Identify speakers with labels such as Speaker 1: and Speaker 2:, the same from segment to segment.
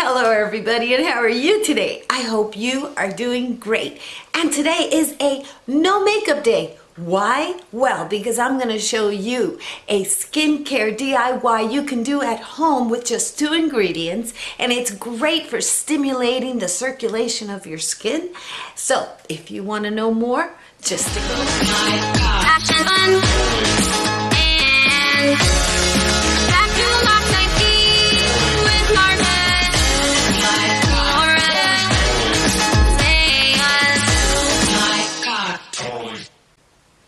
Speaker 1: Hello everybody, and how are you today? I hope you are doing great. And today is a no makeup day. Why? Well, because I'm going to show you a skincare DIY you can do at home with just 2 ingredients, and it's great for stimulating the circulation of your skin. So if you want to know more, just stick around.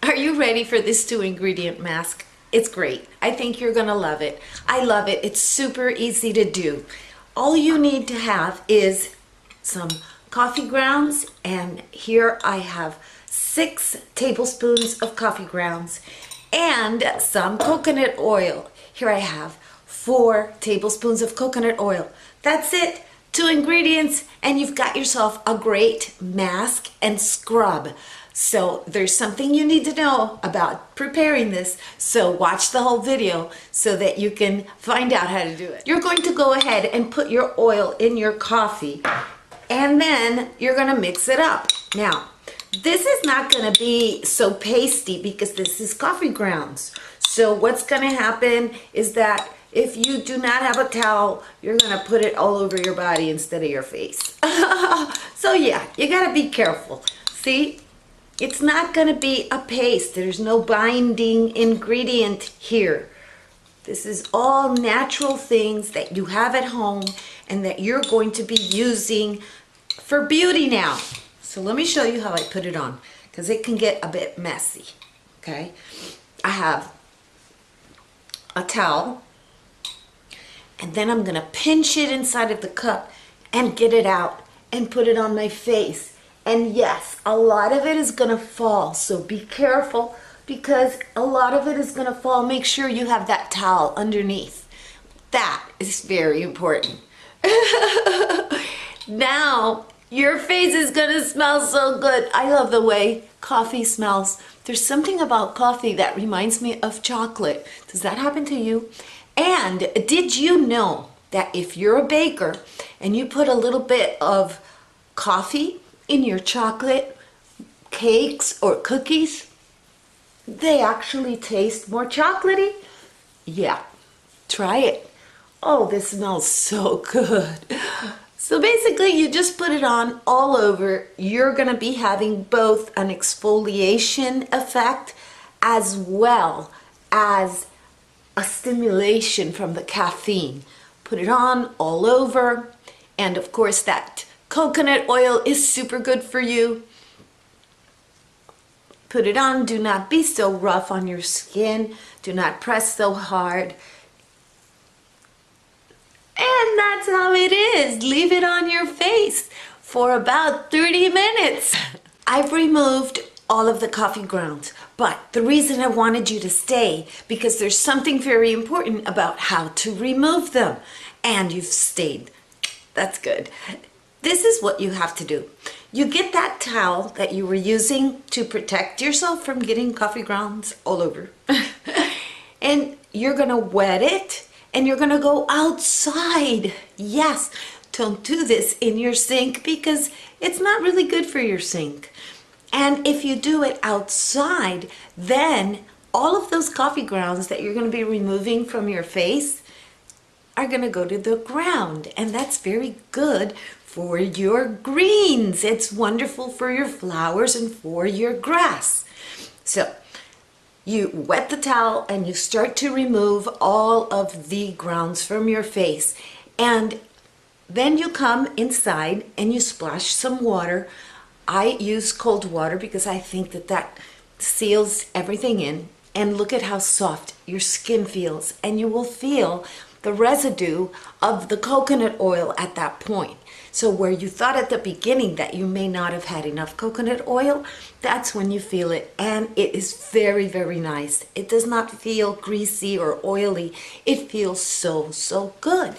Speaker 1: Are you ready for this 2 ingredient mask? It's great. I think you're gonna love it. I love it. It's super easy to do. All you need to have is some coffee grounds, and here I have 6 tablespoons of coffee grounds and some coconut oil. Here I have 4 tablespoons of coconut oil. That's it. 2 ingredients and you've got yourself a great mask and scrub. So there's something you need to know about preparing this, so watch the whole video so that you can find out how to do it. You're going to go ahead and put your oil in your coffee, and then you're going to mix it up. Now, this is not going to be so pasty because this is coffee grounds. So what's going to happen is that if you do not have a towel, you're going to put it all over your body instead of your face. So yeah, you got to be careful. See? It's not going to be a paste. There's no binding ingredient here. This is all natural things that you have at home and that you're going to be using for beauty now. So let me show you how I put it on, because it can get a bit messy. Okay? I have a towel, and then I'm going to pinch it inside of the cup and get it out and put it on my face. And yes, a lot of it is going to fall, so be careful because a lot of it is going to fall. Make sure you have that towel underneath. That is very important. Now, your face is going to smell so good. I love the way coffee smells. There's something about coffee that reminds me of chocolate. Does that happen to you? And did you know that if you're a baker and you put a little bit of coffee in your chocolate cakes or cookies, they actually taste more chocolatey? Yeah, try it. Oh, this smells so good. So basically you just put it on all over. You're gonna be having both an exfoliation effect as well as a stimulation from the caffeine. Put it on all over, and of course that coconut oil is super good for you. Put it on. Do not be so rough on your skin. Do not press so hard. And that's how it is. Leave it on your face for about 30 minutes. I've removed all of the coffee grounds, but the reason I wanted you to stay, because there's something very important about how to remove them. And you've stayed. That's good. This is what you have to do. You get that towel that you were using to protect yourself from getting coffee grounds all over. And you're gonna wet it and you're gonna go outside. Yes, don't do this in your sink because it's not really good for your sink. And if you do it outside, then all of those coffee grounds that you're gonna be removing from your face are gonna go to the ground, and that's very good for your greens. It's wonderful for your flowers and for your grass. So you wet the towel and you start to remove all of the grounds from your face, and then you come inside and you splash some water. I use cold water because I think that that seals everything in, and look at how soft your skin feels, and you will feel the residue of the coconut oil at that point. So where you thought at the beginning that you may not have had enough coconut oil, that's when you feel it, and it is very, very nice. It does not feel greasy or oily. It feels so, so good.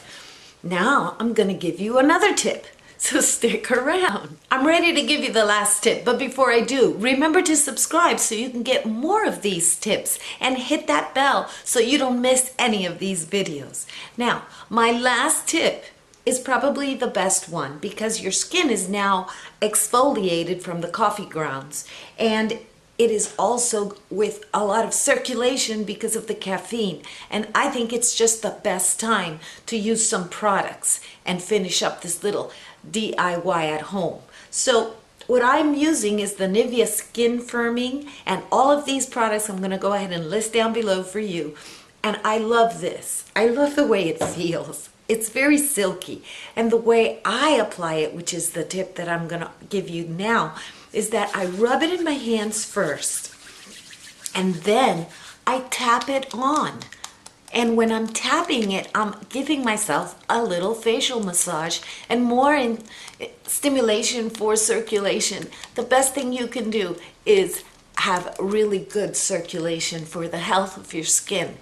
Speaker 1: Now I'm gonna give you another tip. So stick around. I'm ready to give you the last tip, but before I do, remember to subscribe so you can get more of these tips, and hit that bell so you don't miss any of these videos. Now, my last tip is probably the best one because your skin is now exfoliated from the coffee grounds, and it is also with a lot of circulation because of the caffeine. And I think it's just the best time to use some products and finish up this little DIY at home. So what I'm using is the Nivea Skin Firming, and all of these products I'm going to go ahead and list down below for you. And I love this. I love the way it feels. It's very silky. And the way I apply it, which is the tip that I'm going to give you now, is that I rub it in my hands first, and then I tap it on. And when I'm tapping it, I'm giving myself a little facial massage and more in stimulation for circulation. The best thing you can do is have really good circulation for the health of your skin.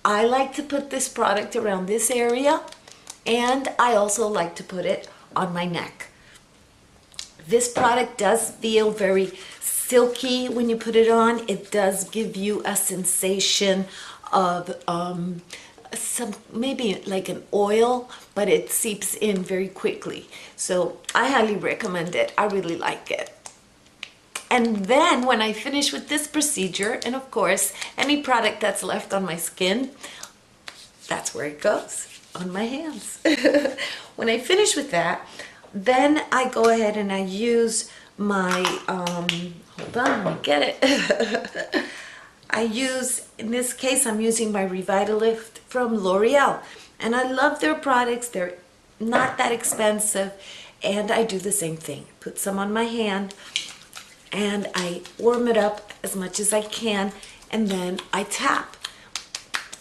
Speaker 1: I like to put this product around this area, and I also like to put it on my neck. This product does feel very silky when you put it on. It does give you a sensation of some, maybe like an oil, but it seeps in very quickly. So I highly recommend it. I really like it. And then when I finish with this procedure, and of course any product that's left on my skin, that's where it goes, on my hands. When I finish with that, then I go ahead and I use my, hold on, let me get it. I use, in this case, I'm using my Revitalift from L'Oreal. And I love their products. They're not that expensive. And I do the same thing. Put some on my hand, and I warm it up as much as I can, and then I tap.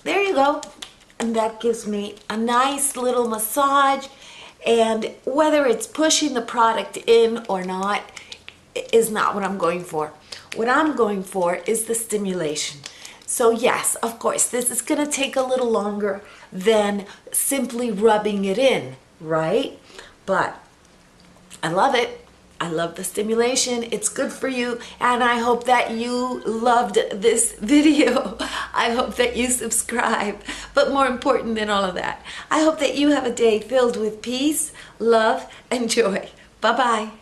Speaker 1: There you go. And that gives me a nice little massage. And whether it's pushing the product in or not is not what I'm going for. What I'm going for is the stimulation. So yes, of course, this is going to take a little longer than simply rubbing it in, right? But I love it. I love the stimulation. It's good for you, and I hope that you loved this video. I hope that you subscribe. But more important than all of that, I hope that you have a day filled with peace, love, and joy. Bye-bye.